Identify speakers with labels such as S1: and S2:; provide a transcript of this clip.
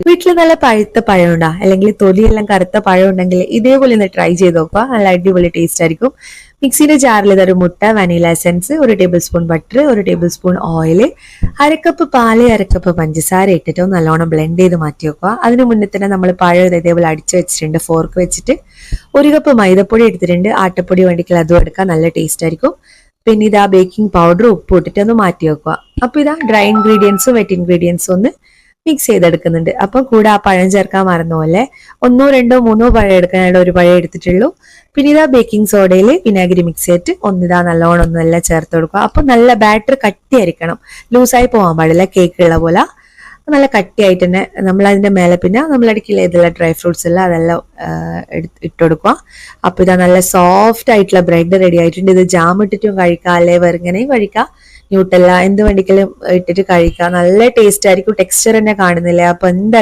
S1: വീട്ടിൽ നല്ല പഴുത്ത പഴം ഉണ്ടാ അല്ലെങ്കിൽ തൊലിയെല്ലാം കറുത്ത പഴം ഉണ്ടെങ്കിൽ ഇതേപോലെ ഒന്ന് ട്രൈ ചെയ്ത് നോക്കുക. നല്ല അടിപൊളി ടേസ്റ്റ് ആയിരിക്കും. മിക്സിയുടെ ജാറിൽ ഇതൊരു മുട്ട, vanilla essence, 1 table spoon butter, 1 table spoon oil, അരക്കപ്പ് പാല്, അരക്കപ്പ് പഞ്ചസാര ഇട്ടിട്ട് ഒന്ന് നല്ലോണം ബ്ലെൻഡ് ചെയ്ത് മാറ്റി വെക്കുക. അതിന് മുന്നേ തന്നെ നമ്മൾ പഴം ഇതേപോലെ അടിച്ചു വെച്ചിട്ടുണ്ട് ഫോർക്ക് വെച്ചിട്ട്. 1 കപ്പ് മൈദപ്പൊടി എടുത്തിട്ടുണ്ട്. ആട്ടപ്പൊടി വേണ്ടിക്കൽ അതും എടുക്കാം, നല്ല ടേസ്റ്റ് ആയിരിക്കും. പിന്നെ ഇതാ ബേക്കിംഗ് പൗഡർ, ഉപ്പ് ഇട്ടിട്ട് ഒന്ന് മാറ്റി വെക്കുക. അപ്പൊ ഇതാ ഡ്രൈ ഇൻഗ്രീഡിയൻസും വെറ്റ് ഇൻഗ്രീഡിയൻസും ഒന്ന് മിക്സ് ചെയ്തെടുക്കുന്നുണ്ട്. അപ്പൊ കൂടെ ആ പഴം ചേർക്കാൻ മറന്ന പോലെ 1, 2, 3 പഴം എടുക്കാനായിട്ട് 1 പഴം എടുത്തിട്ടുള്ളൂ. പിന്നെ ഇതാ ബേക്കിംഗ് സോഡയിൽ വിനാഗിരി മിക്സ് ചെയ്തിട്ട് ഒന്നിതാ നല്ലോണം ഒന്നെല്ലാം ചേർത്ത് കൊടുക്കുക. അപ്പൊ നല്ല ബാറ്റർ കട്ടിയായിരിക്കണം, ലൂസായി പോകാൻ പാടില്ല. കേക്ക് ഉള്ള പോലെ നല്ല കട്ടിയായിട്ട് തന്നെ നമ്മൾ അതിന്റെ മേലെ പിന്നെ നമ്മൾ അടിക്കില്ല ഇതെല്ലാം ഡ്രൈ ഫ്രൂട്ട്സ് എല്ലാം അതെല്ലാം ഇട്ടുകൊടുക്കുക. അപ്പൊ ഇതാ നല്ല സോഫ്റ്റ് ആയിട്ടുള്ള ബ്രെഡ് റെഡി ആയിട്ടുണ്ട്. ഇത് ജാം ഇട്ടിട്ടും കഴിക്കാം, അല്ലെ വെറുങ്ങനെയും കഴിക്കാം, ന്യൂട്ടെല്ല എന്ത് വേണ്ടിക്കലും ഇട്ടിട്ട് കഴിക്കാം. നല്ല ടേസ്റ്റ് ആയിരിക്കും. ടെക്സ്ചർ തന്നെ കാണുന്നില്ലേ? അപ്പൊ എന്തായാലും